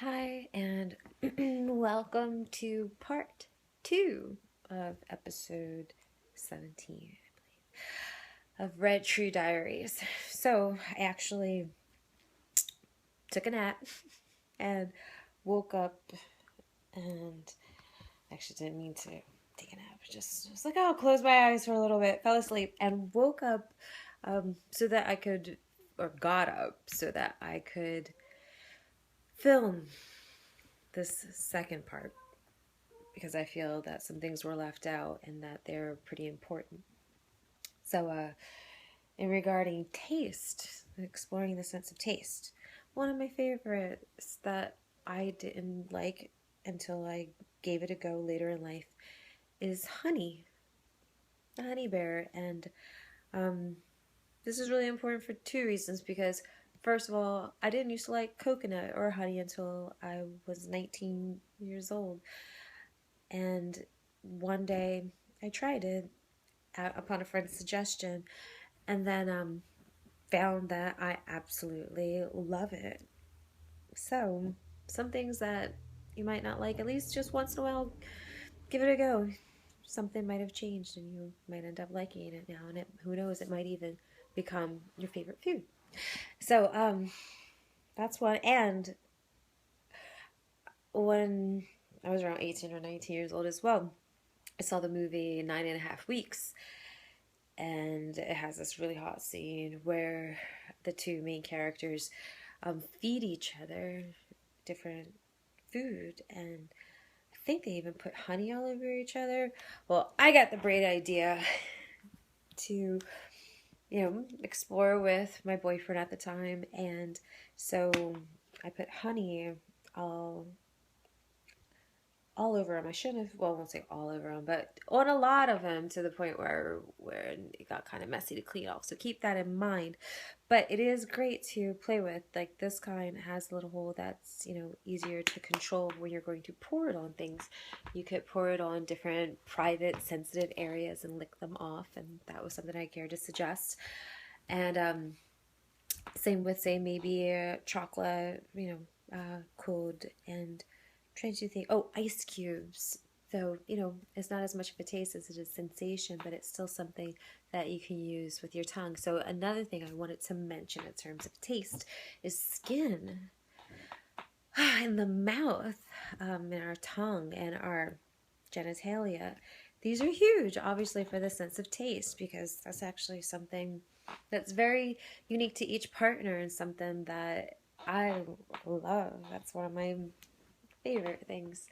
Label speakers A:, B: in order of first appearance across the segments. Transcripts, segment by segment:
A: Hi, and welcome to part two of episode 17, I believe, of Red True Diaries. So, I actually took a nap and woke up and actually didn't mean to take a nap. Just was like, oh, close my eyes for a little bit, fell asleep, and woke up so that I could, or got up so that I could film this second part because I feel that some things were left out and that they're pretty important. So, in regarding taste, exploring the sense of taste, one of my favorites that I didn't like until I gave it a go later in life is honey, the honey bear. And um, this is really important for two reasons because, first of all, I didn't used to like coconut or honey until I was 19 years old. And one day I tried it upon a friend's suggestion, and then found that I absolutely love it. So, some things that you might not like, at least just once in a while, give it a go. Something might have changed, and you might end up liking it now, and who knows, it might even become your favorite food. So, that's one. And when I was around 18 or 19 years old as well, I saw the movie 9.5 Weeks, and it has this really hot scene where the two main characters feed each other different food, and I think they even put honey all over each other. Well, I got the great idea to explore with my boyfriend at the time, and so I put honey all all over them. I shouldn't have, well, I won't say all over them, but on a lot of them, to the point where it got kind of messy to clean off. So keep that in mind. But it is great to play with. Like this kind has a little hole that's, easier to control when you're going to pour it on things. You could pour it on different private, sensitive areas and lick them off. And that was something I cared to suggest. And same with, say, maybe chocolate, cooled, and trying to think, oh, ice cubes. So, it's not as much of a taste as it is sensation, but it's still something that you can use with your tongue. So, another thing I wanted to mention in terms of taste is skin in the mouth, in our tongue, and our genitalia. These are huge, obviously, for the sense of taste, because that's actually something that's very unique to each partner and something that I love. That's one of my favorite things,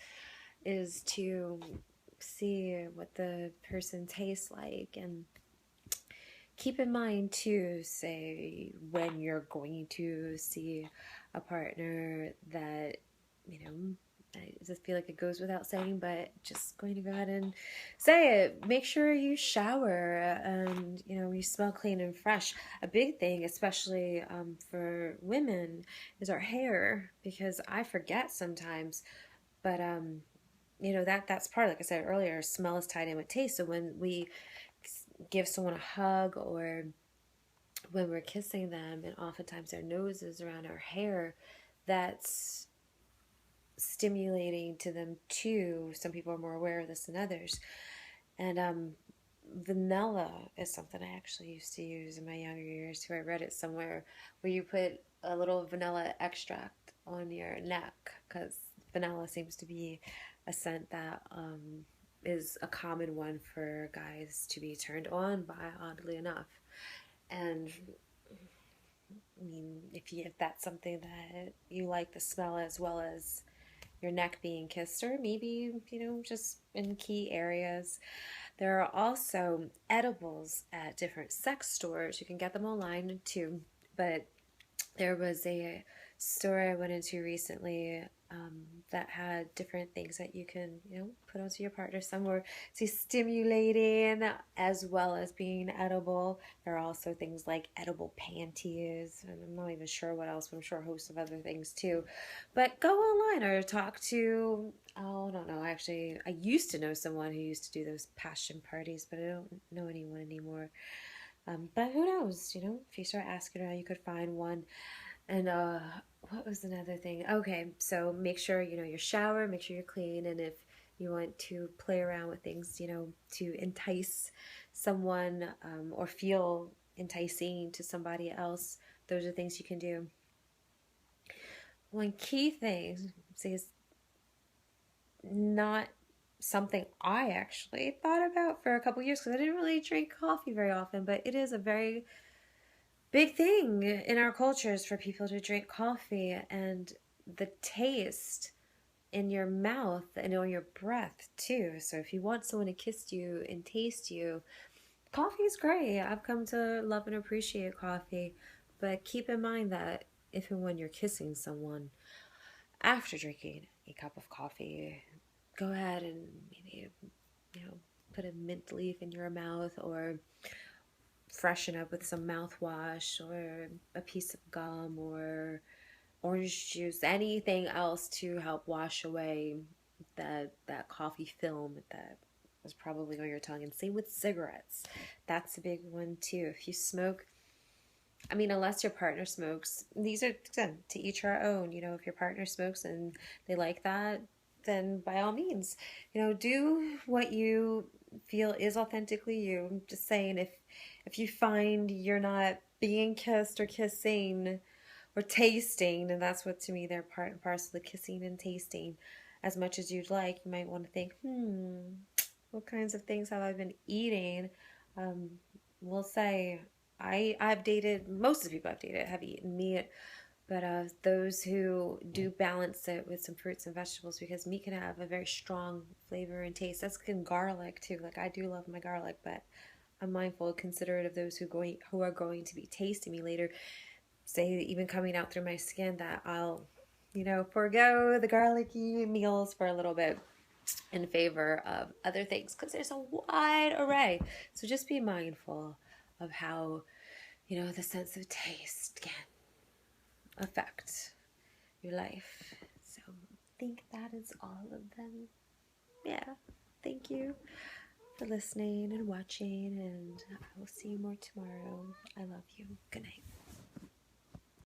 A: is to see what the person tastes like. And keep in mind too, say, when you're going to see a partner that, I just feel like it goes without saying, but just going to go ahead and say it. Make sure you shower and, you smell clean and fresh. A big thing, especially for women, is our hair, because I forget sometimes. But, that's part, like I said earlier, smell is tied in with taste. So when we give someone a hug, or when we're kissing them, and oftentimes their nose is around our hair, that's stimulating to them too. Some people are more aware of this than others. And vanilla is something I actually used to use in my younger years too. I read it somewhere where you put a little vanilla extract on your neck, because vanilla seems to be a scent that is a common one for guys to be turned on by, oddly enough. And I mean, if that's something that you like, the smell as well as your neck being kissed, or maybe, just in key areas. There are also edibles at different sex stores. You can get them online too, but there was a store I went into recently that had different things that you can, put onto your partner. Some were stimulating as well as being edible. There are also things like edible panties, and I'm not even sure what else, but I'm sure a host of other things too. But go online or talk to, oh, I don't know. Actually, I used to know someone who used to do those passion parties, but I don't know anyone anymore. But who knows, if you start asking around, you could find one. And What was another thing? Okay, so make sure you know your shower, make sure you're clean, and if you want to play around with things, you know, to entice someone or feel enticing to somebody else, those are things you can do. One key thing is not something I actually thought about for a couple years because I didn't really drink coffee very often, but it is a very big thing in our cultures for people to drink coffee, and the taste in your mouth and on your breath too. So if you want someone to kiss you and taste you, coffee is great. I've come to love and appreciate coffee, but keep in mind that if and when you're kissing someone after drinking a cup of coffee, go ahead and maybe, you know, put a mint leaf in your mouth or freshen up with some mouthwash or a piece of gum or orange juice, anything else to help wash away that coffee film that was probably on your tongue. And same with cigarettes. That's a big one too. If you smoke, I mean, unless your partner smokes, these are again, to each our own. You know, if your partner smokes and they like that, then by all means, you know, do what you feel is authentically you. I'm just saying, if you find you're not being kissed or kissing or tasting, and that's what to me they're part and parcel, the kissing and tasting, as much as you'd like, you might want to think, what kinds of things have I been eating? Um, we'll say I've dated, most of the people I've dated have eaten meat, but those who do balance it with some fruits and vegetables, because meat can have a very strong flavor and taste. That's in garlic too. Like I do love my garlic, but I'm mindful, considerate of those who are going to be tasting me later. Say even coming out through my skin, that I'll, you know, forego the garlicky meals for a little bit in favor of other things because there's a wide array. So just be mindful of how, you know, the sense of taste can affect your life. So I think that is all of them. Yeah. Thank you for listening and watching, and I will see you more tomorrow. I love you. Good night.